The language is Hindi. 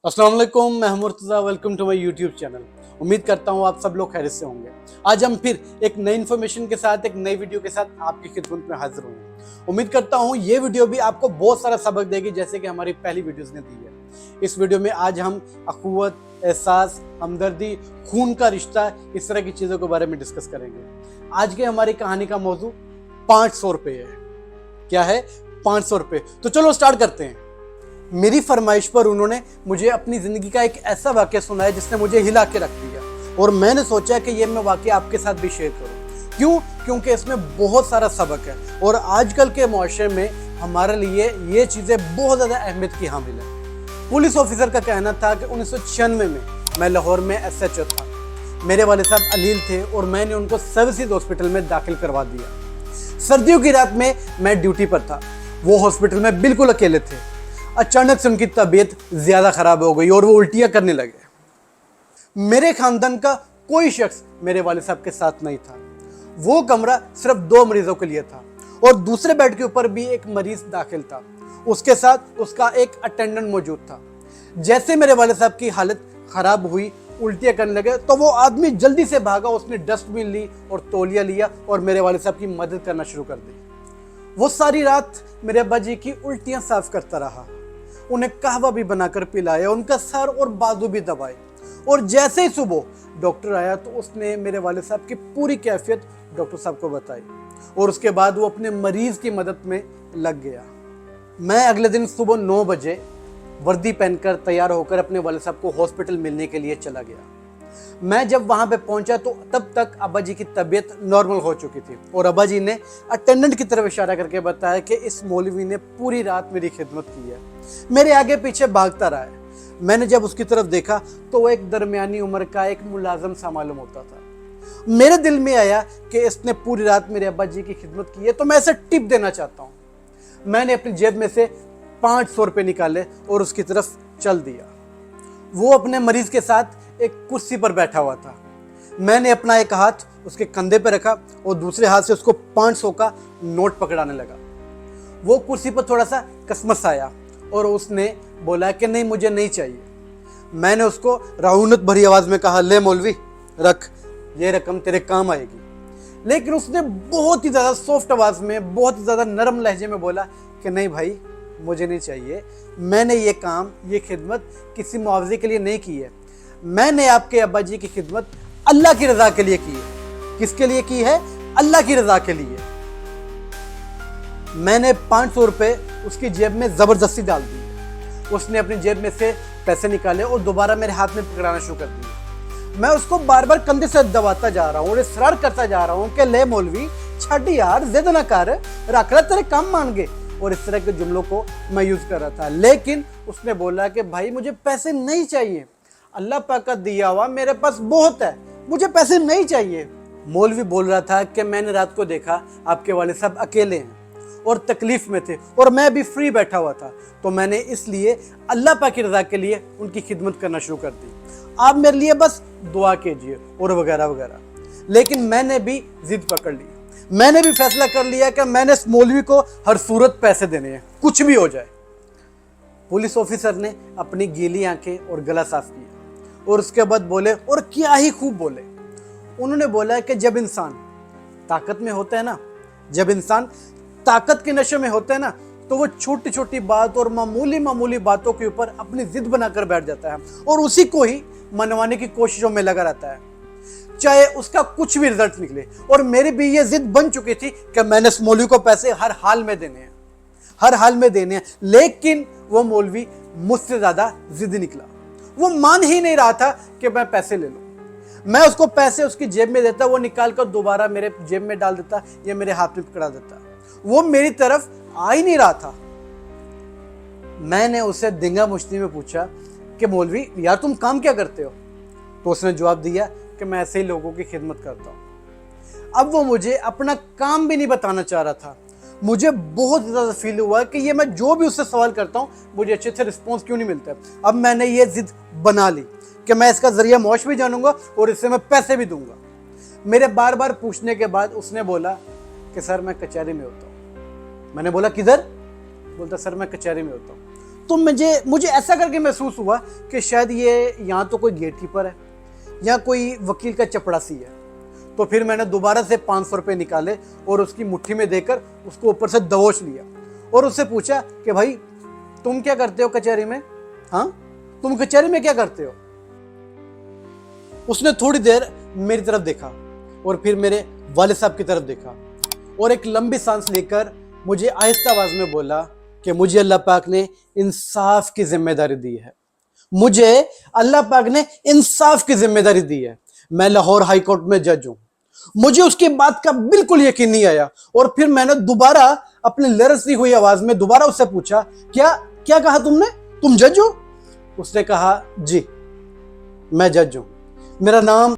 अस्सलाम वालेकुम, मैं हूं Murtaza. Welcome to my YouTube channel. उम्मीद करता हूं आप सब लोग खैरियत से होंगे। आज हम फिर एक नई इन्फॉर्मेशन के साथ, एक नई वीडियो के साथ आपकी खिदमत में हाजिर हुए। उम्मीद करता हूं ये वीडियो भी आपको बहुत सारा सबक देगी, जैसे कि हमारी पहली वीडियोस ने दी है। इस वीडियो में आज हम अखुवत, एहसास, हमदर्दी, खून का रिश्ता, इस तरह की चीज़ों के बारे में डिस्कस करेंगे। आज की हमारी कहानी का मौजू 500 रुपये है। क्या है? 500 रुपये। तो चलो स्टार्ट करते हैं। मेरी फरमाइश पर उन्होंने मुझे अपनी ज़िंदगी का एक ऐसा वाक़या सुनाया जिसने मुझे हिला के रख दिया, और मैंने सोचा कि ये मैं वाक़या आपके साथ भी शेयर करूं। क्यों? क्योंकि इसमें बहुत सारा सबक है, और आजकल के माशरे में हमारे लिए ये चीज़ें बहुत ज़्यादा अहमियत की हामिल है। पुलिस ऑफिसर का कहना था कि 1996 में मैं लाहौर में SHO था। मेरे वाले साहब अलील थे और मैंने उनको सर्विसेज हॉस्पिटल में दाखिल करवा दिया। सर्दियों की रात में मैं ड्यूटी पर था। वो हॉस्पिटल में बिल्कुल अकेले थे। अचानक से उनकी तबीयत ज़्यादा ख़राब हो गई और वो उल्टियाँ करने लगे। मेरे ख़ानदान का कोई शख्स मेरे वाले साहब के साथ नहीं था। वो कमरा सिर्फ 2 मरीज़ों के लिए था, और दूसरे बेड के ऊपर भी एक मरीज़ दाखिल था। उसके साथ उसका एक अटेंडेंट मौजूद था। जैसे मेरे वाले साहब की हालत ख़राब हुई, उल्टियाँ करने लगे, तो वो आदमी जल्दी से भागा। उसने डस्टबिन ली और तौलिया लिया और मेरे वाले साहब की मदद करना शुरू कर दी। वो सारी रात मेरे अब्बा जी की उल्टियाँ साफ करता रहा। उन्हें कहवा भी बनाकर पिलाया, उनका सर और बाजू भी दबाए। और जैसे ही सुबह डॉक्टर आया तो उसने मेरे वाले साहब की पूरी कैफियत डॉक्टर साहब को बताई, और उसके बाद वो अपने मरीज की मदद में लग गया। मैं अगले दिन सुबह 9 बजे वर्दी पहनकर तैयार होकर अपने वाले साहब को हॉस्पिटल मिलने के लिए चला गया। मैं जब वहां पे पहुंचा तो तब तक अब्बा जी की तबीयत नॉर्मल हो चुकी थी, और अब्बा जी ने अटेंडेंट की तरफ इशारा करके बताया कि इस मौलवी ने पूरी रात मेरी खिदमत की है, मेरे आगे पीछे भागता रहा है। मैंने जब उसकी तरफ देखा तो वो एक दरमियानी उम्र का एक मुलाजम सा मालूम होता था। मेरे दिल में आया कि इसने पूरी रात मेरे अब्बा जी की खिदमत की है, तो मैं इसे टिप देना चाहता हूँ। मैंने अपनी जेब में से 500 रुपये निकाले और उसकी तरफ चल दिया। वो अपने मरीज के साथ एक कुर्सी पर बैठा हुआ था। मैंने अपना एक हाथ उसके कंधे पर रखा और दूसरे हाथ से उसको 500 का नोट पकड़ाने लगा। वो कुर्सी पर थोड़ा सा कसमस आया और उसने बोला कि नहीं, मुझे नहीं चाहिए। मैंने उसको राउनत भरी आवाज़ में कहा, ले मौलवी रख, ये रकम तेरे काम आएगी। लेकिन उसने बहुत ही ज़्यादा सॉफ्ट आवाज़ में, बहुत ही ज़्यादा नरम लहजे में बोला कि नहीं भाई, मुझे नहीं चाहिए। मैंने ये काम, ये खिदमत किसी मुआवजे के लिए नहीं की है। मैंने आपके अब्बा जी की खिदमत अल्लाह की रज़ा के लिए की है। किसके लिए की है? अल्लाह की रज़ा के लिए। मैंने 500 रुपये उसकी जेब में ज़बरदस्ती डाल दी। उसने अपनी जेब में से पैसे निकाले और दोबारा मेरे हाथ में पकड़ाना शुरू कर दिया। मैं उसको बार बार कंधे से दबाता जा रहा हूँ और इसरार करता जा रहा हूँ कि ले मौलवी, छड़ यार, जिद ना कर, रख ले, तेरे काम मान गए। और इस तरह के जुमलों को मैं यूज़ कर रहा था। लेकिन उसने बोला कि भाई, मुझे पैसे नहीं चाहिए, अल्लाह पाक का दिया हुआ मेरे पास बहुत है, मुझे पैसे नहीं चाहिए। मौलवी बोल रहा था कि मैंने रात को देखा आपके वाले साहब अकेले हैं और तकलीफ में थे, और मैं भी फ्री बैठा हुआ था, तो मैंने इसलिए अल्लाह पाक की रज़ा के लिए उनकी खिदमत करना शुरू कर दी। आप मेरे लिए बस दुआ कीजिए, और वगैरह वगैरह। लेकिन मैंने भी जिद पकड़ ली। मैंने भी फैसला कर लिया कि मैंने इस मौलवी को हर सूरत पैसे देने हैं, कुछ भी हो जाए। पुलिस ऑफिसर ने अपनी गीली आंखें और गला साफ किया और उसके बाद बोले, और क्या ही खूब बोले। उन्होंने बोला कि जब इंसान ताकत में होता है ना, जब इंसान ताकत के नशे में होता है ना, तो वो छोटी छोटी बात और मामूली मामूली बातों के ऊपर अपनी जिद बनाकर बैठ जाता है और उसी को ही मनवाने की कोशिशों में लगा रहता है, चाहे उसका कुछ भी रिजल्ट निकले। और मेरी भी ये जिद बन चुकी थी कि मैंने इस मौलवी को पैसे हर हाल में देने हैं, हर हाल में देने हैं। लेकिन वो मौलवी मुझसे ज्यादा जिद्दी निकला। वो मान ही नहीं रहा था कि मैं पैसे ले लूं। मैं उसको पैसे उसकी जेब में देता, वो निकाल कर दोबारा मेरे जेब में डाल देता या मेरे हाथ में पकड़ा देता। वो मेरी तरफ आ ही नहीं रहा था। मैंने उसे दिंगा मुश्ती में पूछा कि मौलवी यार, तुम काम क्या करते हो? तो उसने जवाब दिया कि मैं ऐसे ही लोगों की खिदमत करता हूँ। अब वो मुझे अपना काम भी नहीं बताना चाह रहा था। मुझे बहुत ज़्यादा फील हुआ कि ये मैं जो भी उससे सवाल करता हूँ, मुझे अच्छे से रिस्पॉन्स क्यों नहीं मिलता। अब मैंने ये जिद बना ली कि मैं इसका जरिया मौश भी जानूंगा और इससे मैं पैसे भी दूंगा। मेरे बार बार पूछने के बाद उसने बोला कि सर, मैं कचहरी में होता हूँ। मैंने बोला किधर? बोलता, सर मैं कचहरी में होता हूँ। तो मुझे ऐसा करके महसूस हुआ कि शायद ये यहाँ तो कोई गेट कीपर है या कोई वकील का चपड़ासी है। तो फिर मैंने दोबारा से 500 रुपये निकाले और उसकी मुट्ठी में देकर उसको ऊपर से दबोच लिया और उससे पूछा कि भाई तुम क्या करते हो कचहरी में? हाँ, तुम कचहरी में क्या करते हो? उसने थोड़ी देर मेरी तरफ देखा और फिर मेरे वाले साहब की तरफ देखा और एक लंबी सांस लेकर मुझे आहिस्ता आवाज में बोला कि मुझे अल्लाह पाक ने इंसाफ की जिम्मेदारी दी है। मुझे अल्लाह पाक ने इंसाफ की जिम्मेदारी दी है। मैं लाहौर हाई कोर्ट में जज हूं। मुझे उसकी बात का बिल्कुल यकीन नहीं आया और फिर मैंने दोबारा अपनी लरजती हुई आवाज में दोबारा उससे पूछा, क्या क्या कहा तुमने? तुम जज हो? उसने कहा, जी मैं जज हूं। मेरा नाम